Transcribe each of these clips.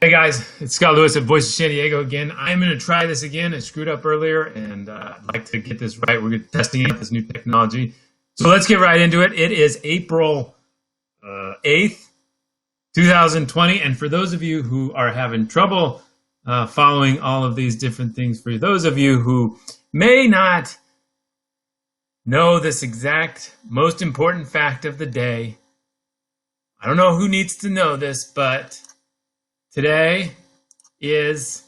Hey guys, it's Scott Lewis at Voice of San Diego again. I'm going to try this again. I screwed up earlier and I'd like to get this right. We're testing out this new technology. So let's get right into it. It is April 8th, 2020. And for those of you who are having trouble following all of these different things, for those of you who may not know this exact most important fact of the day, I don't know who needs to know this, but today is,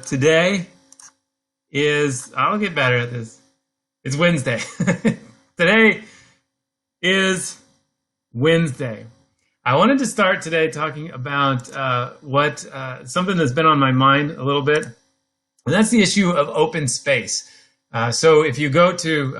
today is, I'll get better at this. It's Wednesday. Today is Wednesday. I wanted to start today talking about something that's been on my mind a little bit, and that's the issue of open space. So if you go to,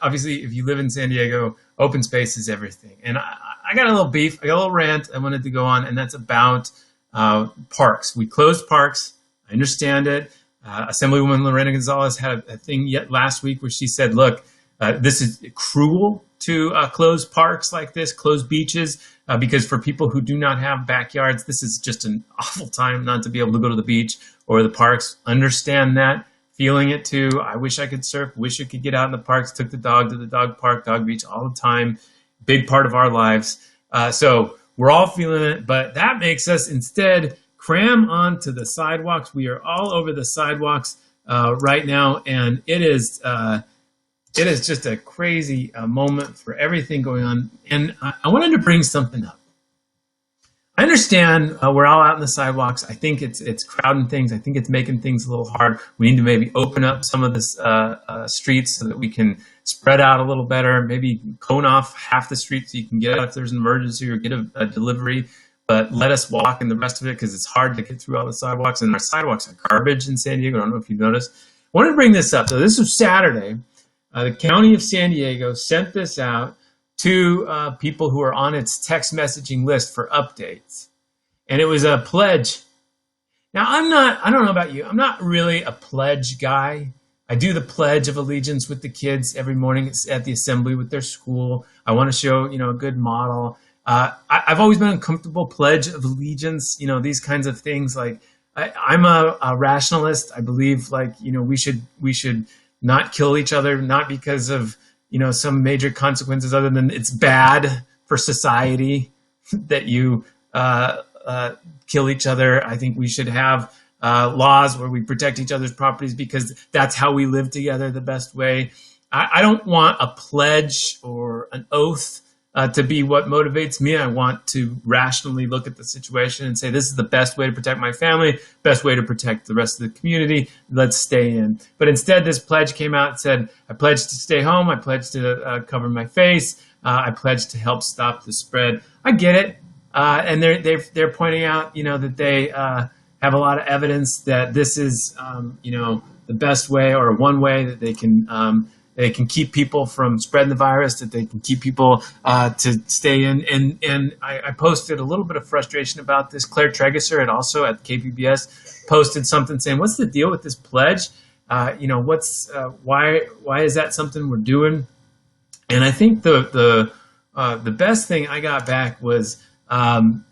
obviously, if you live in San Diego, open space is everything. And I got a little beef, I got a little rant I wanted to go on, and that's about parks. We closed parks. I understand it. Assemblywoman Lorena Gonzalez had a thing yet last week where she said, look, this is cruel to close parks like this, close beaches, because for people who do not have backyards, this is just an awful time not to be able to go to the beach or the parks. Understand that. Feeling it too. I wish I could surf, wish I could get out in the parks, took the dog to the dog park, dog beach all the time. Big part of our lives. So we're all feeling it, but that makes us instead cram onto the sidewalks. We are all over the sidewalks right now, and it is just a crazy moment for everything going on. And I wanted to bring something up. I understand we're all out in the sidewalks. I think it's crowding things. I think it's making things a little hard. We need to maybe open up some of the streets so that we can spread out a little better. Maybe cone off half the street so you can get out if there's an emergency or get a delivery. But let us walk in the rest of it because it's hard to get through all the sidewalks. And our sidewalks are garbage in San Diego. I don't know if you've noticed. I wanted to bring this up. So this was Saturday. The county of San Diego sent this out to people who are on its text messaging list for updates. And it was a pledge. Now, I don't know about you, I'm not really a pledge guy. I do the Pledge of Allegiance with the kids every morning at the assembly with their school. I want to show, a good model. I've always been uncomfortable, Pledge of Allegiance, these kinds of things. Like, I'm a rationalist. I believe, we should not kill each other, not because of some major consequences other than it's bad for society that you kill each other. I think we should have laws where we protect each other's properties because that's how we live together the best way. I don't want a pledge or an oath to be what motivates me. I want to rationally look at the situation and say, this is the best way to protect my family, best way to protect the rest of the community. Let's stay in. But instead, this pledge came out and said, I pledge to stay home. I pledge to cover my face. I pledge to help stop the spread. I get it. And they're pointing out, that they have a lot of evidence that this is, the best way or one way that they can keep people from spreading the virus, that they can keep people to stay in. And I posted a little bit of frustration about this. Claire Tregeser at KPBS posted something saying, what's the deal with this pledge? Why is that something we're doing? And I think the best thing I got back was, we're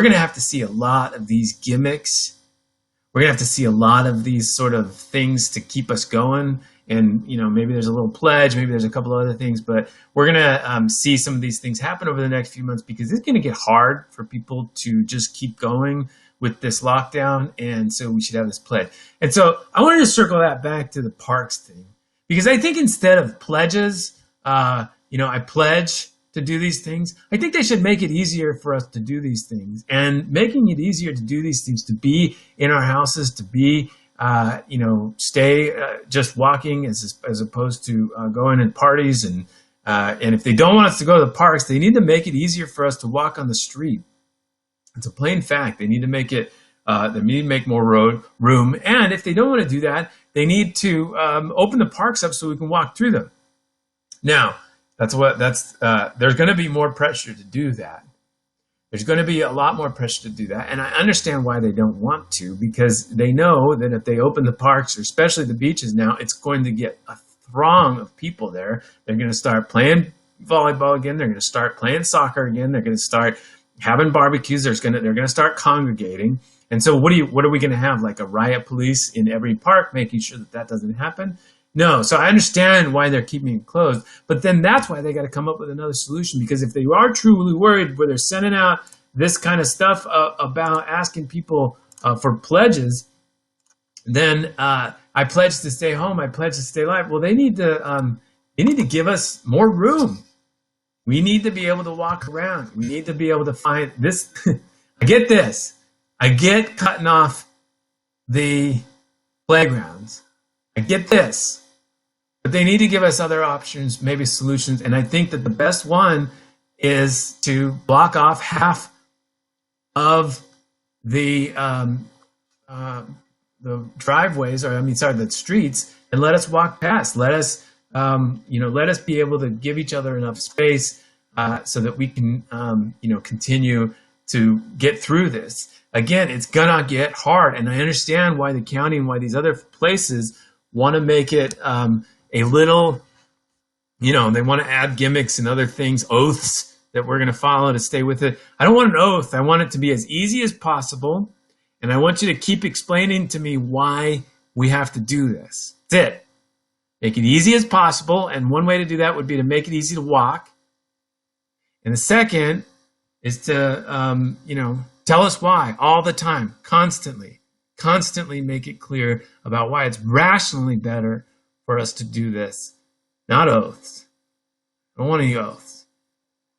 going to have to see a lot of these gimmicks. We're going to have to see a lot of these sort of things to keep us going. And, maybe there's a little pledge, maybe there's a couple of other things, but we're going to see some of these things happen over the next few months because it's going to get hard for people to just keep going with this lockdown. And so we should have this pledge. And so I wanted to circle that back to the parks thing because I think instead of pledges, I pledge to do these things. I think they should make it easier for us to do these things, and making it easier to do these things, to be in our houses, to be, stay just walking as opposed to going in parties. And if they don't want us to go to the parks, they need to make it easier for us to walk on the street. It's a plain fact. They need to make it, they need to make more room. And if they don't want to do that, they need to open the parks up so we can walk through them. Now, there's going to be more pressure to do that. There's going to be a lot more pressure to do that. And I understand why they don't want to, because they know that if they open the parks, or especially the beaches now, it's going to get a throng of people there. They're going to start playing volleyball again. They're going to start playing soccer again. They're going to start having barbecues. They're going to start congregating. And so what are we going to have? Like a riot police in every park, making sure that that doesn't happen? No. So I understand why they're keeping it closed, but then that's why they got to come up with another solution, because if they are truly worried where they're sending out this kind of stuff about asking people for pledges, then I pledge to stay home. I pledge to stay alive. Well, they need to give us more room. We need to be able to walk around. We need to be able to find this. I get this. I get cutting off the playgrounds. I get this. But they need to give us other options, maybe solutions. And I think that the best one is to block off half of the driveways, the streets, and let us walk past. Let us, let us be able to give each other enough space so that we can, continue to get through this. Again, it's gonna get hard, and I understand why the county and why these other places want to make it a little, they want to add gimmicks and other things, oaths that we're going to follow to stay with it. I don't want an oath. I want it to be as easy as possible, and I want you to keep explaining to me why we have to do this. That's it. Make it easy as possible, and one way to do that would be to make it easy to walk. And the second is to, tell us why all the time, constantly make it clear about why it's rationally better for us to do this. Not oaths. I don't want any oaths.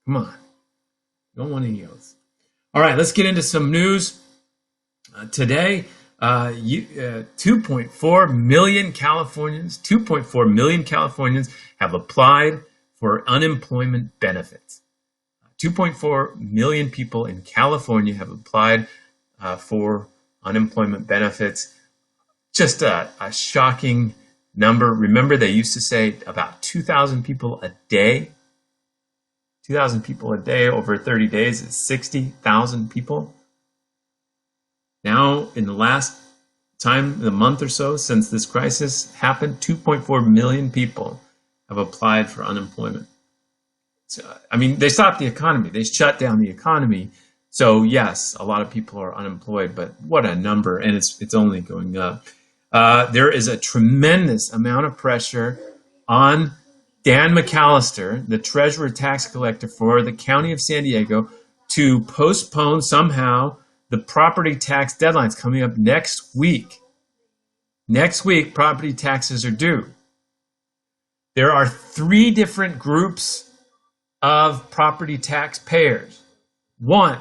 Come on. Don't want any oaths. All right, let's get into some news. Today, 2.4 million Californians have applied for unemployment benefits. 2.4 million people in California have applied for unemployment benefits. Just a shocking number. Remember, they used to say about 2,000 people a day. 2,000 people a day over 30 days is 60,000 people. Now, in the last the month or so since this crisis happened, 2.4 million people have applied for unemployment. So, they stopped the economy. They shut down the economy. So yes, a lot of people are unemployed, but what a number, and it's only going up. There is a tremendous amount of pressure on Dan McAllister, the treasurer tax collector for the county of San Diego, to postpone somehow the property tax deadlines coming up next week. Next week, property taxes are due. There are 3 different groups of property tax payers. One,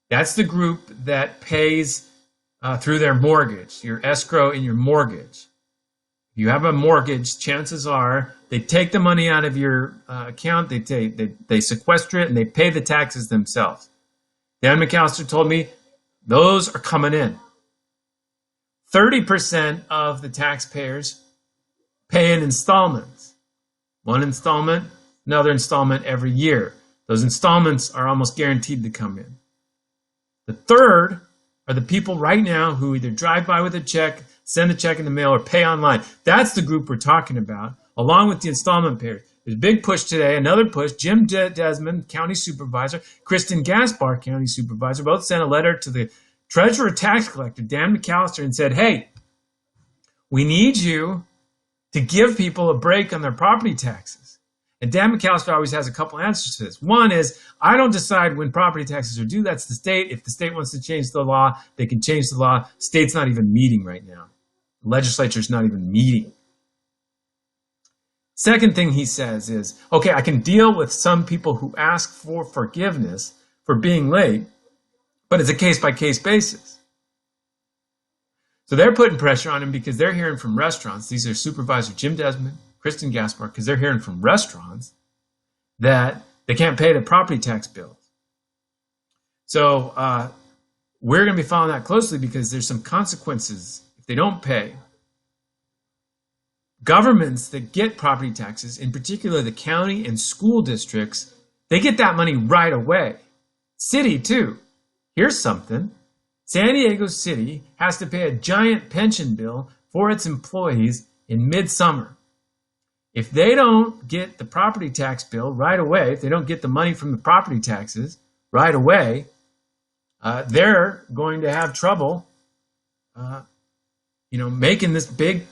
that's the group that pays through their mortgage, your escrow and your mortgage. If you have a mortgage, chances are they take the money out of your account, they sequester it, and they pay the taxes themselves. Dan McAllister told me those are coming in. 30% of the taxpayers pay in installments. One installment, another installment every year. Those installments are almost guaranteed to come in. The third are the people right now who either drive by with a check, send a check in the mail, or pay online. That's the group we're talking about, along with the installment payers. There's a big push today, another push. Jim Desmond, county supervisor, Kristen Gaspar, county supervisor, both sent a letter to the treasurer tax collector, Dan McAllister, and said, hey, we need you to give people a break on their property taxes. And Dan McAllister always has a couple answers to this. One is, I don't decide when property taxes are due. That's the state. If the state wants to change the law, they can change the law. State's not even meeting right now. The legislature's not even meeting. Second thing he says is, okay, I can deal with some people who ask for forgiveness for being late, but it's a case-by-case basis. So they're putting pressure on him because they're hearing from restaurants. These are Supervisor Jim Desmond, Kristen Gaspar, because they're hearing from restaurants that they can't pay the property tax bills. So we're going to be following that closely because there's some consequences if they don't pay. Governments that get property taxes, in particular the county and school districts, they get that money right away. City, too. Here's something. San Diego City has to pay a giant pension bill for its employees in midsummer. If they don't get the property tax bill right away, if they don't get the money from the property taxes right away, they're going to have trouble, making this big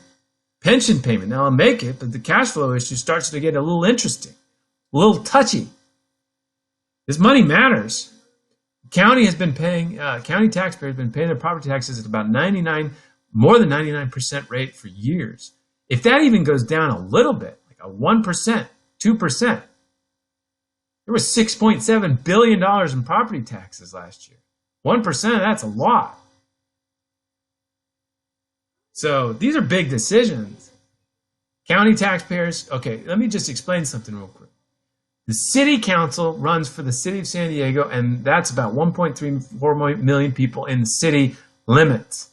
pension payment. Now, I'll make it, but the cash flow issue starts to get a little interesting, a little touchy. This money matters. County taxpayers have been paying their property taxes at about more than 99% rate for years. If that even goes down a little bit, like a 1%, 2%, there was $6.7 billion in property taxes last year. 1%, that's a lot. So these are big decisions. County taxpayers, okay, let me just explain something real quick. The city council runs for the city of San Diego, and that's about 1.34 million people in the city limits.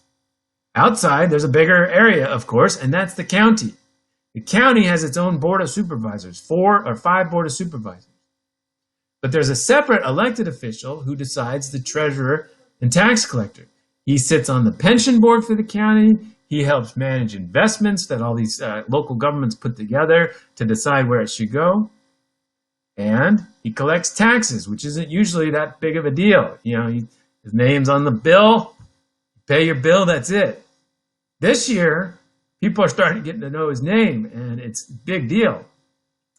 Outside, there's a bigger area, of course, and that's the county. The county has its own board of supervisors, 4 or 5 board of supervisors. But there's a separate elected official who decides the treasurer and tax collector. He sits on the pension board for the county. He helps manage investments that all these local governments put together to decide where it should go. And he collects taxes, which isn't usually that big of a deal. His name's on the bill. Pay your bill, that's it. This year, people are starting to get to know his name, and it's a big deal.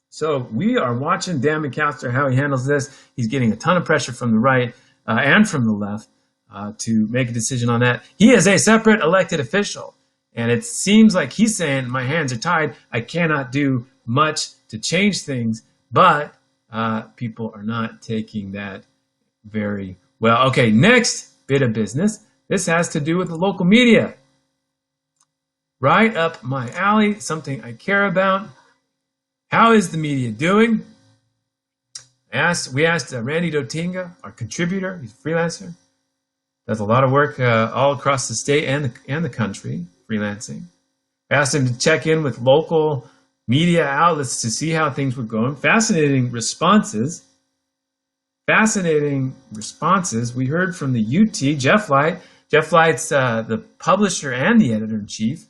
So we are watching Dan McAllister, how he handles this. He's getting a ton of pressure from the right and from the left to make a decision on that. He is a separate elected official, and it seems like he's saying, my hands are tied. I cannot do much to change things, but people are not taking that very well. Okay, next bit of business. This has to do with the local media. Right up my alley, something I care about. How is the media doing? We asked Randy Dotinga, our contributor, he's a freelancer, does a lot of work all across the state and the country, freelancing. I asked him to check in with local media outlets to see how things were going. Fascinating responses. We heard from the UT, Jeff Light. Jeff Light's the publisher and the editor-in-chief.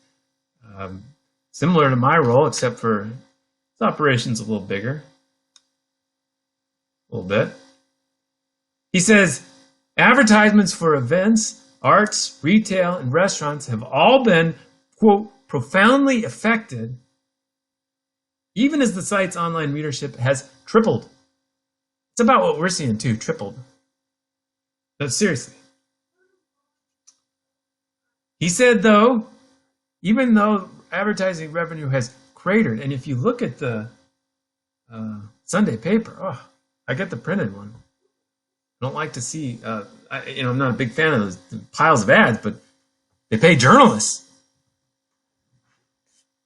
Similar to my role, except for his operation's a little bigger. A little bit. He says, advertisements for events, arts, retail, and restaurants have all been, quote, profoundly affected, even as the site's online readership has tripled. It's about what we're seeing too, tripled. But seriously. He said, though, even though advertising revenue has cratered, and if you look at the Sunday paper, I get the printed one. I don't like to see, I'm not a big fan of those piles of ads, but they pay journalists.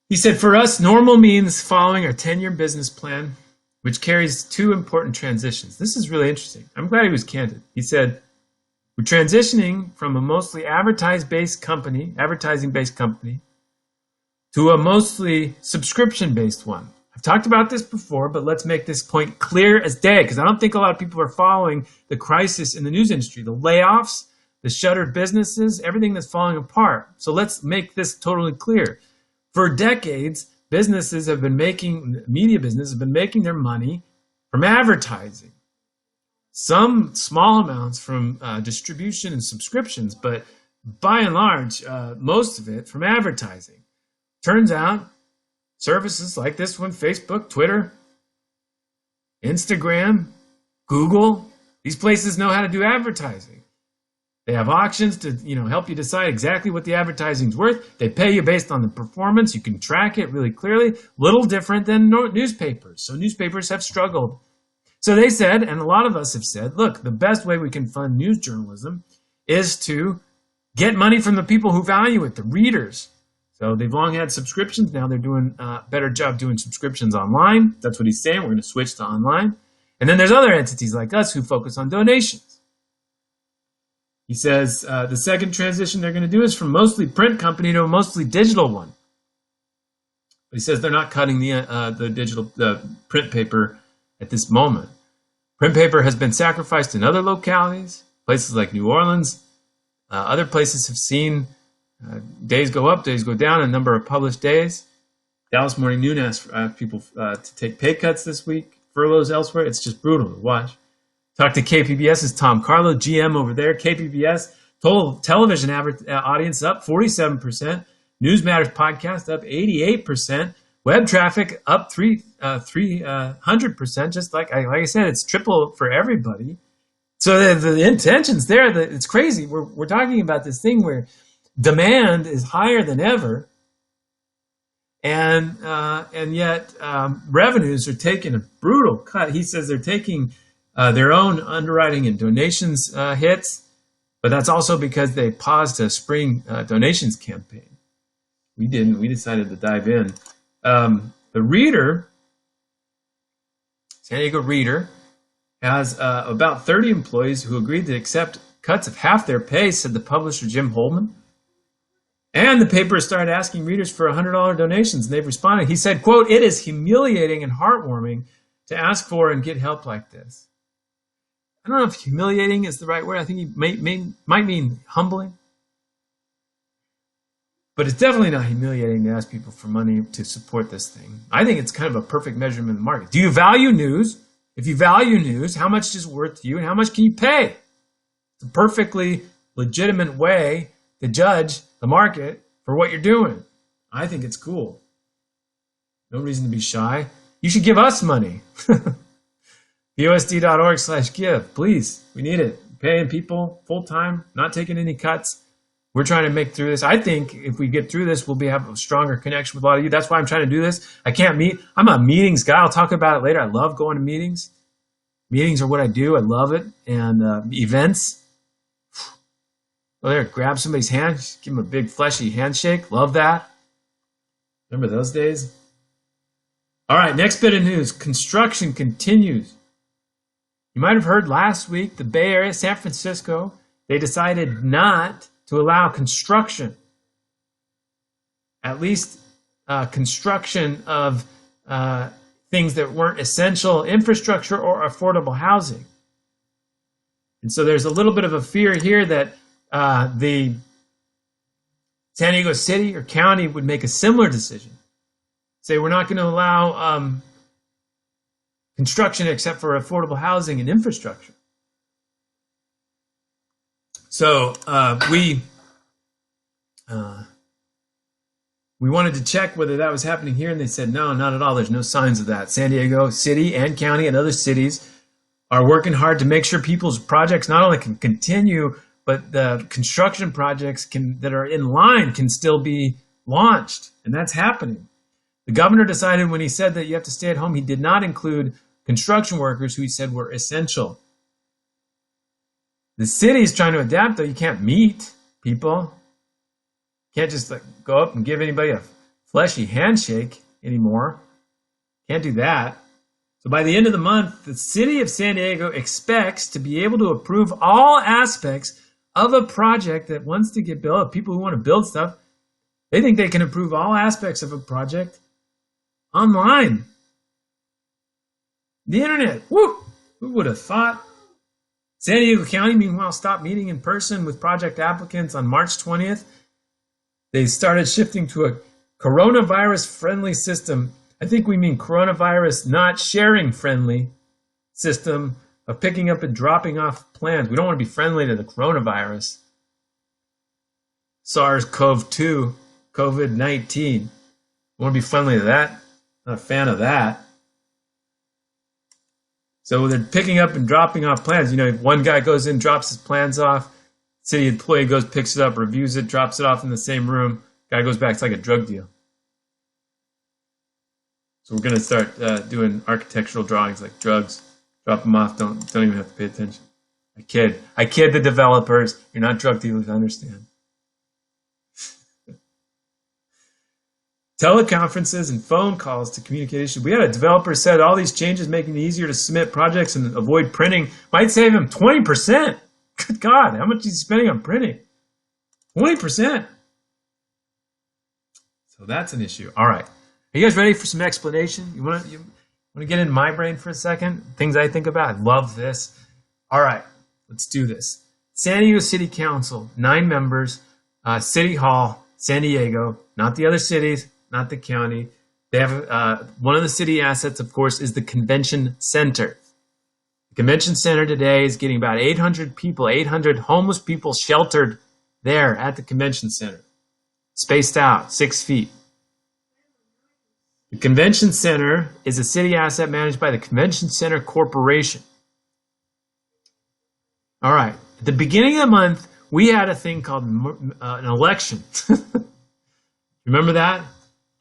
He said, for us, normal means following our 10-year business plan, which carries 2 important transitions. This is really interesting. I'm glad he was candid. He said, we're transitioning from a mostly advertising-based company to a mostly subscription-based one. I've talked about this before, but let's make this point clear as day, because I don't think a lot of people are following the crisis in the news industry, the layoffs, the shuttered businesses, everything that's falling apart. So let's make this totally clear. For decades, media businesses have been making their money from advertising. Some small amounts from distribution and subscriptions, but by and large, most of it from advertising. Turns out, services like this one, Facebook, Twitter, Instagram, Google, these places know how to do advertising. They have auctions to, help you decide exactly what the advertising's worth. They pay you based on the performance. You can track it really clearly. Little different than newspapers. So newspapers have struggled. So they said, and a lot of us have said, look, the best way we can fund news journalism is to get money from the people who value it, the readers. So they've long had subscriptions. Now they're doing a better job doing subscriptions online. That's what he's saying. We're going to switch to online. And then there's other entities like us who focus on donations. He says the second transition they're going to do is from mostly print company to a mostly digital one. But he says they're not cutting the print paper at this moment. Print paper has been sacrificed in other localities, places like New Orleans. Other places have seen days go up, days go down, a number of published days. Dallas Morning News asked people to take pay cuts this week, furloughs elsewhere. It's just brutal to watch. Talk to KPBS's Tom Carlo, GM over there. KPBS, total television audience up 47%. News Matters podcast up 88%. Web traffic up 300%. Just like I said, it's triple for everybody. So the intention's there. It's crazy. We're talking about this thing where demand is higher than ever, and yet revenues are taking a brutal cut. He says they're taking their own underwriting and donations hits, but that's also because they paused a spring donations campaign. We didn't. We decided to dive in. The Reader, San Diego Reader, has about 30 employees who agreed to accept cuts of half their pay, said the publisher Jim Holman. And the paper started asking readers for $100 donations, and they've responded. He said, quote, "It is humiliating and heartwarming to ask for and get help like this." I don't know if humiliating is the right word. I think he might mean humbling. But it's definitely not humiliating to ask people for money to support this thing. I think it's kind of a perfect measurement of the market. Do you value news? If you value news, how much is it worth to you and how much can you pay? It's a perfectly legitimate way to judge the market for what you're doing. I think it's cool. No reason to be shy. You should give us money. USD.org/give. Please, we need it. Paying people full time, not taking any cuts. We're trying to make through this. I think if we get through this, we'll have a stronger connection with a lot of you. That's why I'm trying to do this. I can't meet. I'm a meetings guy. I'll talk about it later. I love going to meetings. Meetings are what I do. I love it. And events. Go there, grab somebody's hand, just give them a big fleshy handshake. Love that. Remember those days? All right, next bit of news. Construction continues. You might have heard last week, the Bay Area, San Francisco, they decided not to allow construction, at least construction of things that weren't essential infrastructure or affordable housing. And so there's a little bit of a fear here that the San Diego City or county would make a similar decision. Say we're not going to allow construction except for affordable housing and infrastructure. So we wanted to check whether that was happening here, and they said no, not at all. There's no signs of that. San Diego City and county and other cities are working hard to make sure people's projects not only can continue, but the construction projects that are in line can still be launched, and that's happening. The governor decided when he said that you have to stay at home, he did not include construction workers who he said were essential. The city is trying to adapt, though. You can't meet people. You can't just go up and give anybody a fleshy handshake anymore. Can't do that. So by the end of the month, the city of San Diego expects to be able to approve all aspects of a project that wants to get built. People who want to build stuff, they think they can approve all aspects of a project online. The internet. Woo! Who would have thought? San Diego County, meanwhile, stopped meeting in person with project applicants on March 20th. They started shifting to a coronavirus-friendly system. I think we mean coronavirus not sharing friendly system of picking up and dropping off plans. We don't want to be friendly to the coronavirus. SARS-CoV-2, COVID-19. We want to be friendly to that. Not a fan of that. So they're picking up and dropping off plans. You know, if one guy goes in, drops his plans off, city employee goes, picks it up, reviews it, drops it off in the same room. Guy goes back. It's like a drug deal. So we're going to start doing architectural drawings like drugs. Drop them off. Don't even have to pay attention. I kid the developers. You're not drug dealers. I understand. Teleconferences and phone calls to communicate issues. We had a developer said all these changes making it easier to submit projects and avoid printing might save him 20%. Good God, how much is he spending on printing? 20%. So that's an issue. All right. Are you guys ready for some explanation? You want to get in my brain for a second? Things I think about. I love this. All right. Let's do this. San Diego City Council, 9 members, City Hall, San Diego, not the other cities, not the county. They have one of the city assets, of course, is the convention center. The convention center today is getting about 800 people, 800 homeless people sheltered there at the convention center, spaced out 6 feet. The convention center is a city asset managed by the Convention Center Corporation. All right. At the beginning of the month, we had a thing called an election. Remember that?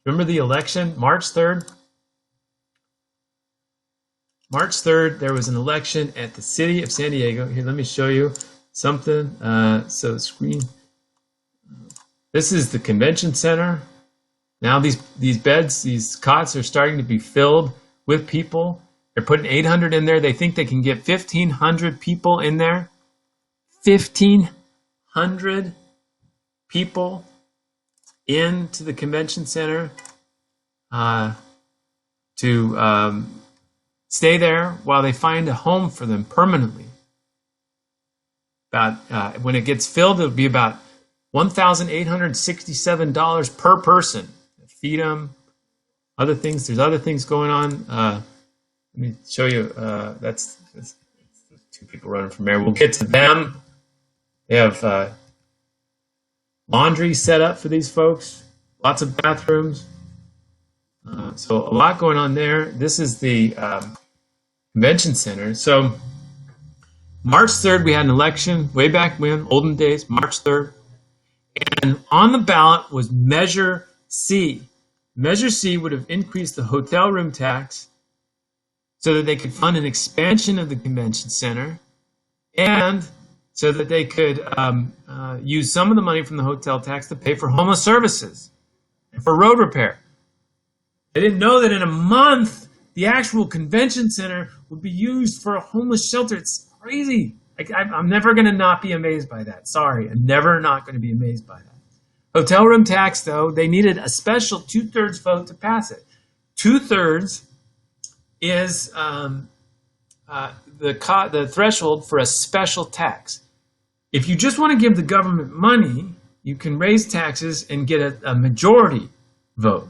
Remember the election? March 3rd? March 3rd, there was an election at the city of San Diego. Here, let me show you something. So screen. This is the convention center. Now these beds, these cots are starting to be filled with people. They're putting 800 in there. They think they can get 1,500 people in there. 1,500 people into the convention center to stay there while they find a home for them permanently. When it gets filled, it'll be about $1,867 per person. Feed them, other things. There's other things going on. Let me show you. That's 2 people running from there. We'll get to them. They have laundry set up for these folks. Lots of bathrooms. So a lot going on there. This is the convention center. So March 3rd, we had an election way back when, olden days, March 3rd. And on the ballot was Measure C. Measure C would have increased the hotel room tax so that they could fund an expansion of the convention center and so that they could use some of the money from the hotel tax to pay for homeless services and for road repair. They didn't know that in a month, the actual convention center would be used for a homeless shelter. It's crazy. I'm never going to not be amazed by that. Sorry, I'm never not going to be amazed by that. Hotel room tax, though, they needed a special 2/3 vote to pass it. 2/3 is the threshold for a special tax. If you just want to give the government money, you can raise taxes and get a majority vote.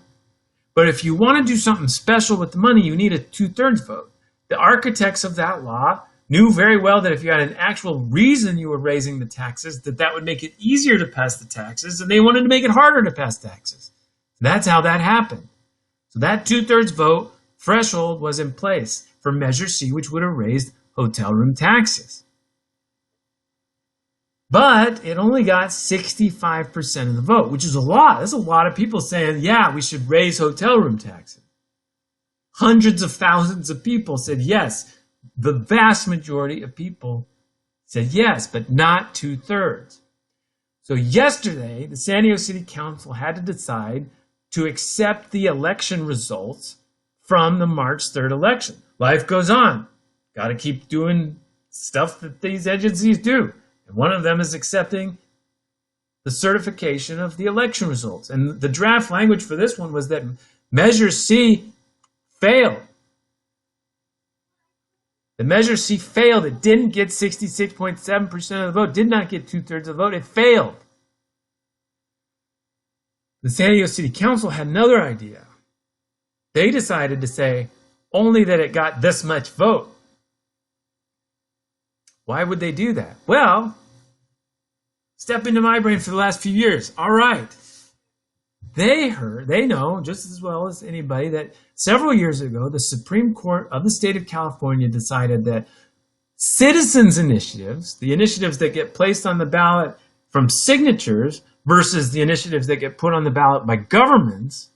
But if you want to do something special with the money, you need a 2/3 vote. The architects of that law knew very well that if you had an actual reason you were raising the taxes, that would make it easier to pass the taxes, and they wanted to make it harder to pass taxes. That's how that happened. So that 2/3 vote threshold was in place for Measure C, which would have raised hotel room taxes. But it only got 65% of the vote, which is a lot. That's a lot of people saying, yeah, we should raise hotel room taxes. Hundreds of thousands of people said yes. The vast majority of people said yes, but not 2/3. So yesterday, the San Diego City Council had to decide to accept the election results from the March 3rd election. Life goes on. Got to keep doing stuff that these agencies do. And one of them is accepting the certification of the election results. And the draft language for this one was that Measure C failed. The Measure C failed. It didn't get 66.7% of the vote, did not get 2/3 of the vote. It failed. The San Diego City Council had another idea. They decided to say only that it got this much vote. Why would they do that? Well, step into my brain for the last few years. All right. They know just as well as anybody that several years ago, the Supreme Court of the state of California decided that citizens' initiatives, the initiatives that get placed on the ballot from signatures versus the initiatives that get put on the ballot by governments,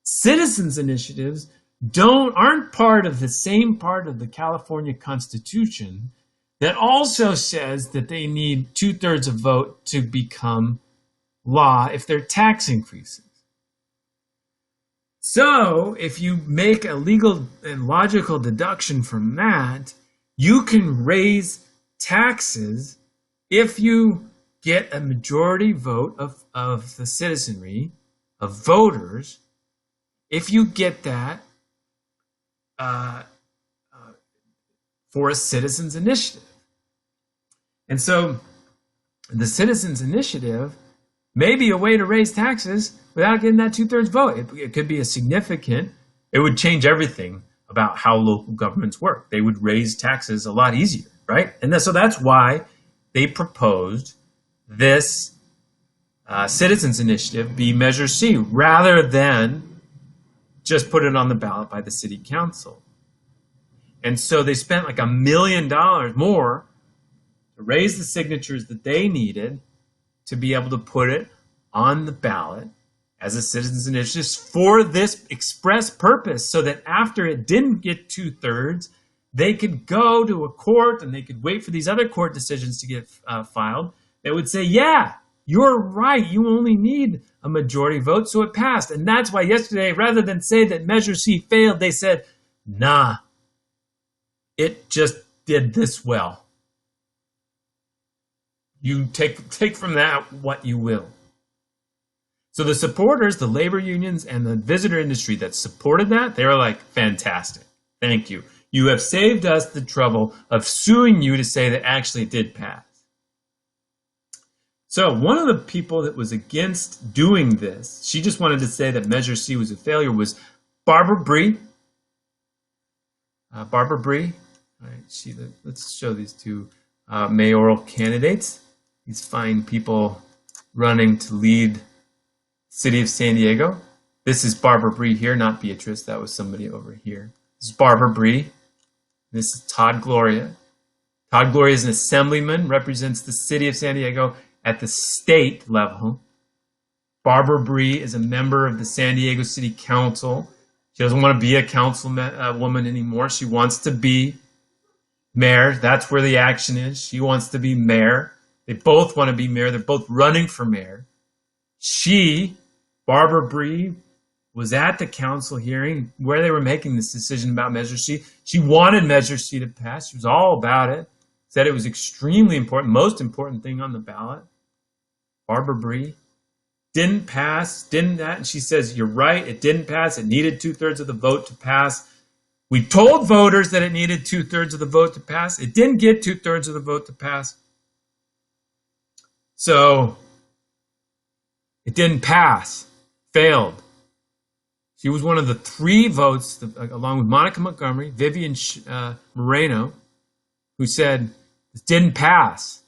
citizens' initiatives aren't part of the same part of the California Constitution that also says that they need 2/3 of vote to become law if they're tax increases. So if you make a legal and logical deduction from that, you can raise taxes if you get a majority vote of the citizenry, of voters, if you get that for a citizens initiative. And so the citizens initiative may be a way to raise taxes without getting that 2/3 vote. It could be a significant, it would change everything about how local governments work. They would raise taxes a lot easier, right? And so that's why they proposed this citizens initiative be Measure C rather than just put it on the ballot by the city council. And so they spent like $1 million more to raise the signatures that they needed to be able to put it on the ballot as a citizens initiative for this express purpose, so that after it didn't get 2/3, they could go to a court and they could wait for these other court decisions to get filed. They would say, yeah, you're right, you only need a majority vote, so it passed. And that's why yesterday, rather than say that Measure C failed, they said, nah, it just did this well. You take from that what you will. So the supporters, the labor unions, and the visitor industry that supported that, they were like, fantastic. Thank you. You have saved us the trouble of suing you to say that actually it did pass. So one of the people that was against doing this, she just wanted to say that Measure C was a failure, was Barbara Bree. Barbara Bree. All right, let's show these two mayoral candidates. These fine people running to lead City of San Diego. This is Barbara Bree here, not Beatrice. That was somebody over here. This is Barbara Bree. This is Todd Gloria. Todd Gloria is an assemblyman, represents the City of San Diego at the state level. Barbara Bree is a member of the San Diego City Council. She doesn't want to be a councilwoman anymore. She wants to be mayor. That's where the action is. She wants to be mayor. They both want to be mayor. They're both running for mayor. Barbara Bree, was at the council hearing where they were making this decision about Measure C. She wanted Measure C to pass. She was all about it. Said it was extremely important, most important thing on the ballot. Barbara Bree didn't pass, didn't that? And she says, you're right, it didn't pass. It needed 2/3 of the vote to pass. We told voters that it needed 2/3 of the vote to pass. It didn't get 2/3 of the vote to pass. So it didn't pass, failed. She was one of the 3 votes, along with Monica Montgomery, Vivian Moreno, who said it didn't pass.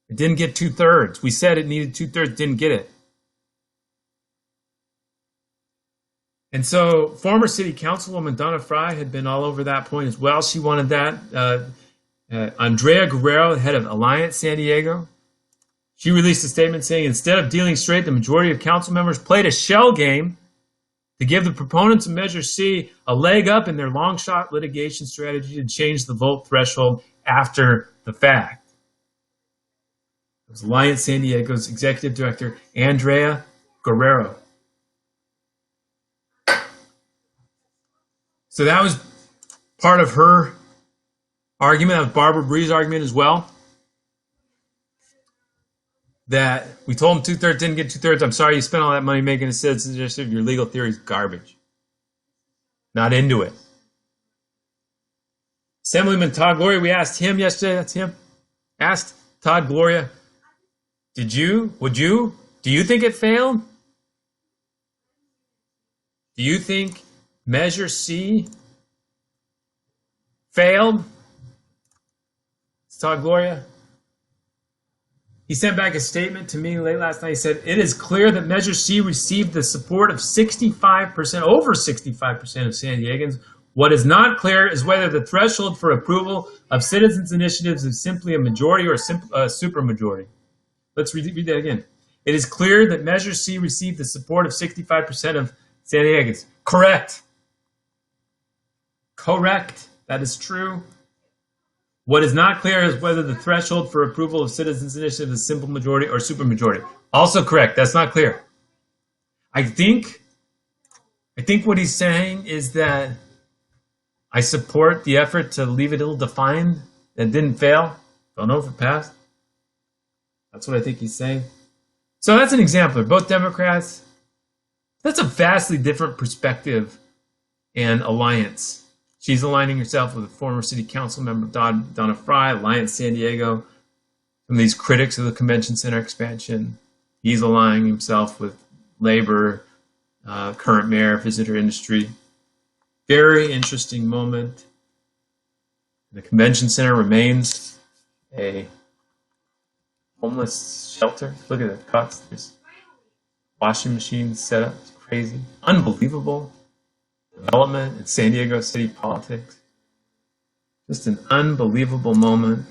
It didn't get 2/3. We said it needed 2/3, didn't get it. And so former city councilwoman Donna Fry had been all over that point as well. She wanted that. Andrea Guerrero, head of Alliance San Diego, she released a statement saying, instead of dealing straight, the majority of council members played a shell game to give the proponents of Measure C a leg up in their long shot litigation strategy to change the vote threshold after the fact. It was Alliance San Diego's executive director, Andrea Guerrero. So that was part of her argument. That was Barbara Bree's argument as well. That we told them 2/3 didn't get 2/3. I'm sorry you spent all that money making a citizen's initiative. Your legal theory is garbage. Not into it. Assemblyman Todd Gloria, we asked him yesterday, that's him, asked Todd Gloria, do you think it failed? Do you think Measure C failed? It's Todd Gloria. He sent back a statement to me late last night. He said, it is clear that Measure C received the support of 65%, over 65% of San Diegans. What is not clear is whether the threshold for approval of citizens' initiatives is simply a majority or a supermajority. Let's read that again. It is clear that Measure C received the support of 65% of San Diegans. Correct. Correct. That is true. What is not clear is whether the threshold for approval of citizens' initiative is simple majority or supermajority. Also correct. That's not clear. I think what he's saying is that I support the effort to leave it ill-defined. That didn't fail. Don't know if it passed. That's what I think he's saying. So that's an example. They're both Democrats. That's a vastly different perspective and alliance. She's aligning herself with a former city council member, Donna Fry, Alliance San Diego, some of these critics of the convention center expansion. He's aligning himself with labor, current mayor, visitor industry. Very interesting moment. The convention center remains a homeless shelter. Look at the cots. There's washing machines set up. It's crazy. Unbelievable development in San Diego city politics. Just an unbelievable moment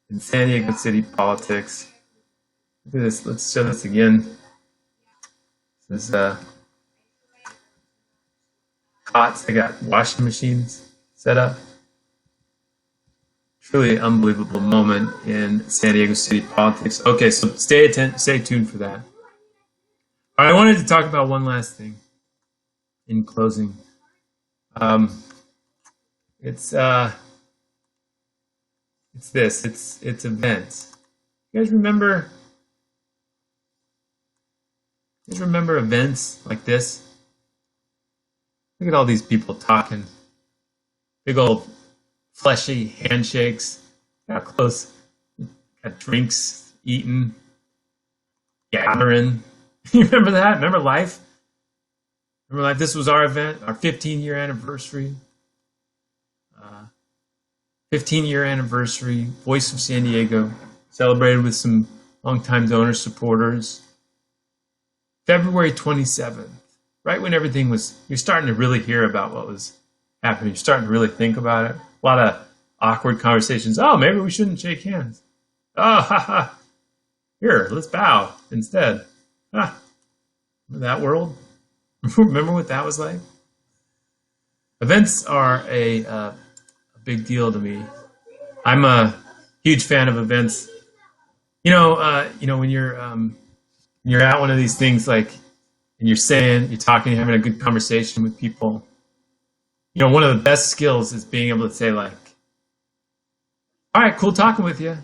in San Diego city politics. Look at this. Let's show this again. This is cots. They got washing machines set up. Truly unbelievable moment in San Diego city politics. Okay, so stay tuned for that. All right, I wanted to talk about one last thing in closing. It's events. You guys remember events like this? Look at all these people talking. Big old fleshy handshakes. Got close. Got drinks eaten. Gathering. You remember that? Remember life? Remember life? This was our event, our 15-year anniversary. 15-year anniversary. Voice of San Diego. Celebrated with some longtime donor supporters. February 27th. Right when everything was, you're starting to really hear about what was happening. You're starting to really think about it. A lot of awkward conversations. Oh, maybe we shouldn't shake hands. Oh, ha ha. Here, let's bow instead. Ah, remember that world? Remember what that was like? Events are a big deal to me. I'm a huge fan of events. When you're at one of these things, like, and you're talking, you're having a good conversation with people. One of the best skills is being able to say, like, all right, cool talking with you.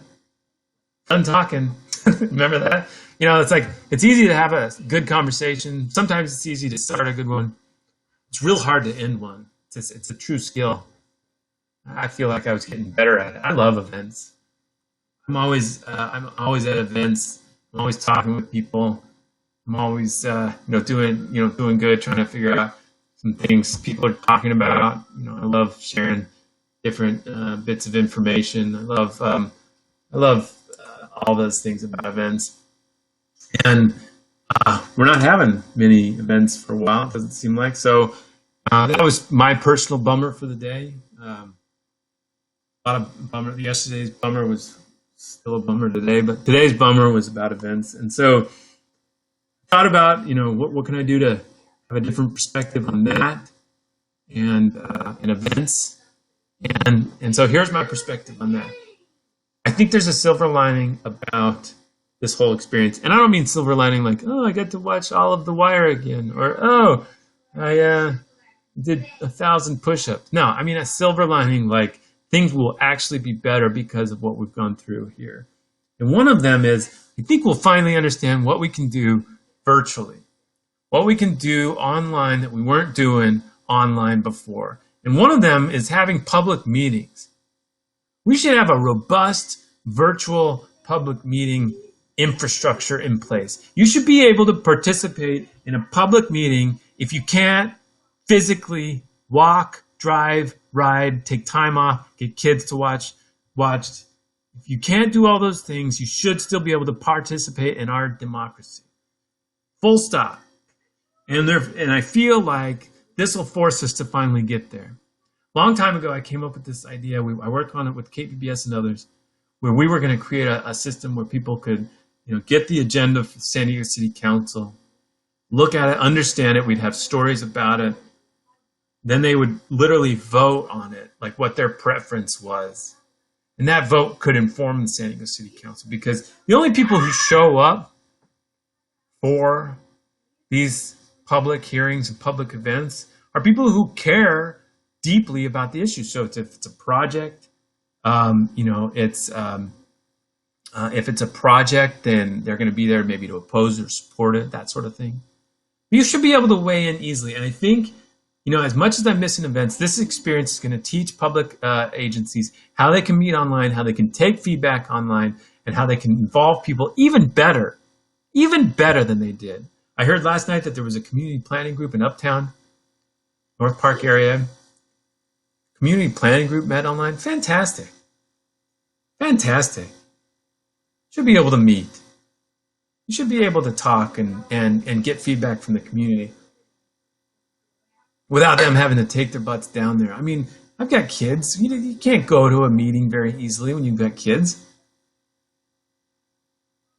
Done talking. Remember that? It's like, it's easy to have a good conversation. Sometimes it's easy to start a good one. It's real hard to end one. It's a true skill. I feel like I was getting better at it. I love events. I'm always at events. I'm always talking with people. I'm always, doing good, trying to figure out some things people are talking about. I love sharing different bits of information. I love all those things about events. And we're not having many events for a while, it doesn't seem like. So that was my personal bummer for the day. A lot of bummer. Yesterday's bummer was still a bummer today, but today's bummer was about events. And so I thought about, what can I do to have a different perspective on that and events. And so here's my perspective on that. I think there's a silver lining about this whole experience. And I don't mean silver lining like, oh, I get to watch all of The Wire again, or, oh, I did 1,000 push-ups. No, I mean a silver lining like things will actually be better because of what we've gone through here. And one of them is, I think we'll finally understand what we can do virtually, what we can do online that we weren't doing online before. And one of them is having public meetings. We should have a robust virtual public meeting infrastructure in place. You should be able to participate in a public meeting if you can't physically walk, drive, ride, take time off, get kids to watch. If you can't do all those things, you should still be able to participate in our democracy. Full stop. And I feel like this will force us to finally get there. Long time ago, I came up with this idea. I worked on it with KPBS and others, where we were going to create a system where people could, get the agenda for San Diego City Council, look at it, understand it. We'd have stories about it. Then they would literally vote on it, like what their preference was. And that vote could inform the San Diego City Council, because the only people who show up for these public hearings and public events are people who care deeply about the issue. So if it's a project, if it's a project, then they're going to be there maybe to oppose or support it, that sort of thing. You should be able to weigh in easily. And I think, as much as I'm missing events, this experience is going to teach public agencies how they can meet online, how they can take feedback online, and how they can involve people even better even better than they did. I heard last night that there was a community planning group in Uptown, North Park area. Community planning group met online. Fantastic. Fantastic. Should be able to meet. You should be able to talk and get feedback from the community without them having to take their butts down there. I mean, I've got kids. You can't go to a meeting very easily when you've got kids.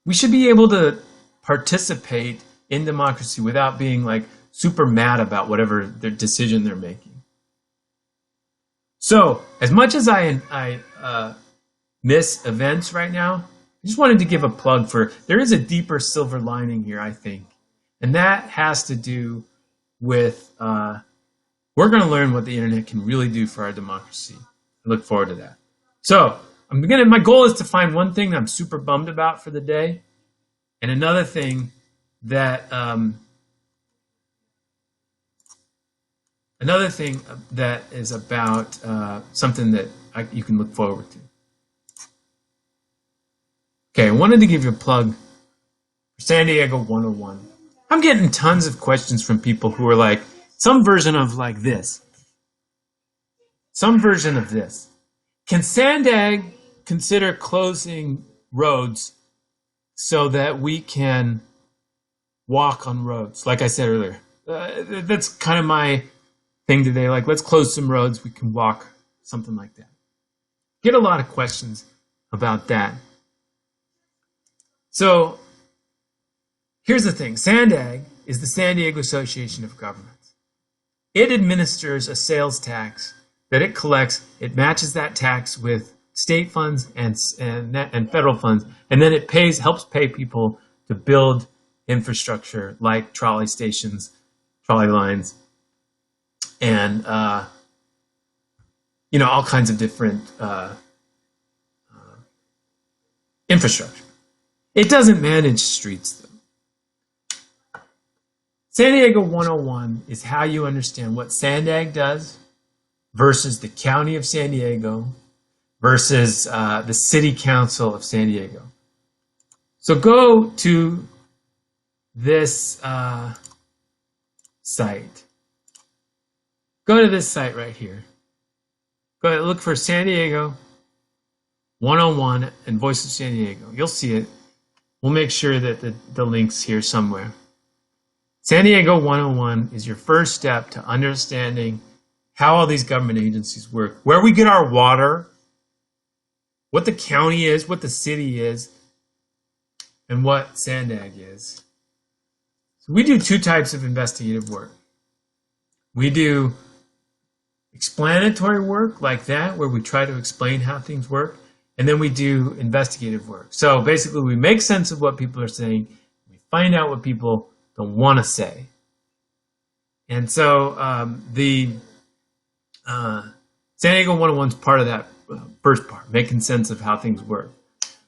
We should be able to participate in democracy without being like super mad about whatever their decision they're making. So, as much as I miss events right now, I just wanted to give a plug for, there is a deeper silver lining here, I think. And that has to do with, we're going to learn what the internet can really do for our democracy. I look forward to that. So, my goal is to find one thing that I'm super bummed about for the day, and another thing that, is about something that you can look forward to. Okay, I wanted to give you a plug for San Diego 101. I'm getting tons of questions from people who are like, some version of like this. Some version of this. Can San Diego consider closing roads so that we can walk on roads? Like I said earlier, that's kind of my thing today. Like, let's close some roads, we can walk, something like that. Get a lot of questions about that. So, here's the thing. SANDAG is the San Diego Association of Governments. It administers a sales tax that it collects. It matches that tax with state funds and federal funds, and then it helps pay people to build infrastructure like trolley stations, trolley lines, and all kinds of different infrastructure. It doesn't manage streets, though. San Diego 101 is how you understand what SANDAG does versus the County of San Diego versus the City Council of San Diego. So go to this site. Go to this site right here. Go ahead, look for San Diego 101 and Voice of San Diego. You'll see it. We'll make sure that the link's here somewhere. San Diego 101 is your first step to understanding how all these government agencies work, where we get our water, what the county is, what the city is, and what SANDAG is. So we do two types of investigative work. We do explanatory work like that, where we try to explain how things work. And then we do investigative work. So basically, we make sense of what people are saying. We find out what people don't want to say. And so the San Diego 101 is part of that first part, making sense of how things work.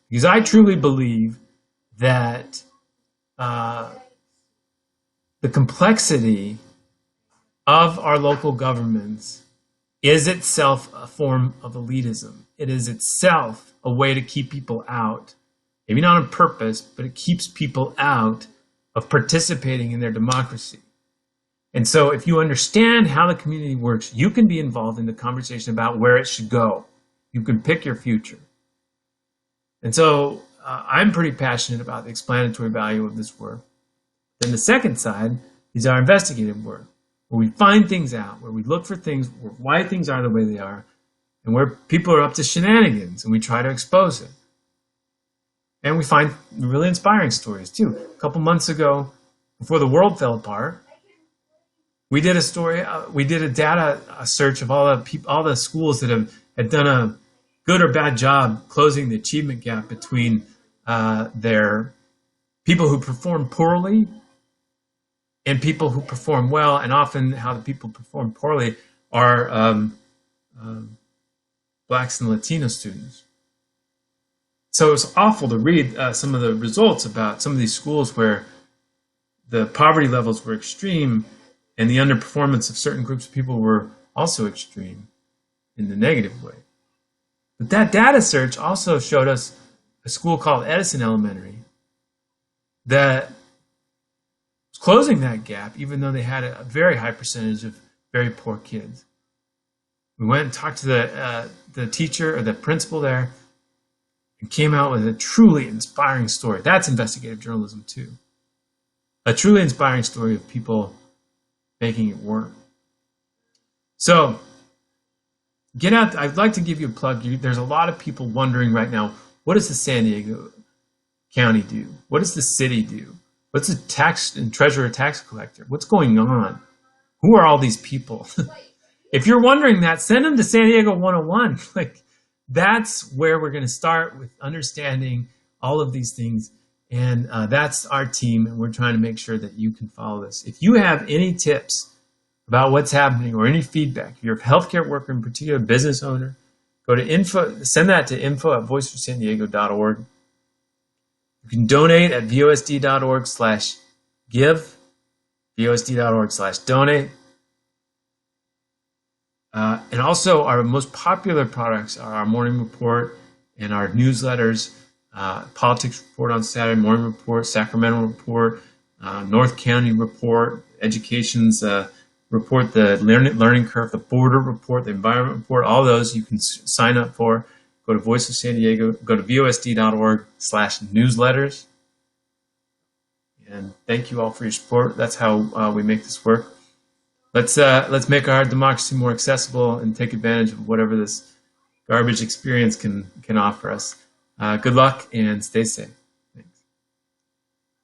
Because I truly believe that the complexity of our local governments is itself a form of elitism. It is itself a way to keep people out, maybe not on purpose, but it keeps people out of participating in their democracy. And so if you understand how the community works, you can be involved in the conversation about where it should go. You can pick your future. And so I'm pretty passionate about the explanatory value of this work. Then the second side is our investigative work, where we find things out, where we look for things, why things are the way they are, and where people are up to shenanigans, and we try to expose it. And we find really inspiring stories, too. A couple months ago, before the world fell apart, we did a story, we did a data search of all the schools that had done a good or bad job closing the achievement gap between their people who perform poorly and people who perform well, and often how the people perform poorly are Blacks and Latino students. So it was awful to read some of the results about some of these schools where the poverty levels were extreme and the underperformance of certain groups of people were also extreme in the negative way. But that data search also showed us a school called Edison Elementary that was closing that gap, even though they had a very high percentage of very poor kids. We went and talked to the teacher or the principal there and came out with a truly inspiring story. That's investigative journalism too. A truly inspiring story of people making it work. So get out. I'd like to give you a plug. There's a lot of people wondering right now, what does the San Diego County do? What does the city do? What's a tax and treasurer tax collector? What's going on? Who are all these people? If you're wondering that, send them to San Diego 101. Like, that's where we're going to start with understanding all of these things. And that's our team, and we're trying to make sure that you can follow this. If you have any tips about what's happening or any feedback, if you're a healthcare worker, in particular, business owner, go to info, send that to info@voiceforsandiego.org. You can donate at vosd.org/give, vosd.org/donate. And also, our most popular products are our morning report and our newsletters, Politics Report on Saturday, Morning Report, Sacramento Report, North County Report, Education's Report, the Learning Curve, the Border Report, the Environment Report. All those you can sign up for. Go to Voice of San Diego, go to vosd.org/newsletters. And thank you all for your support. That's how we make this work. Let's make our democracy more accessible and take advantage of whatever this garbage experience can offer us. Good luck and stay safe.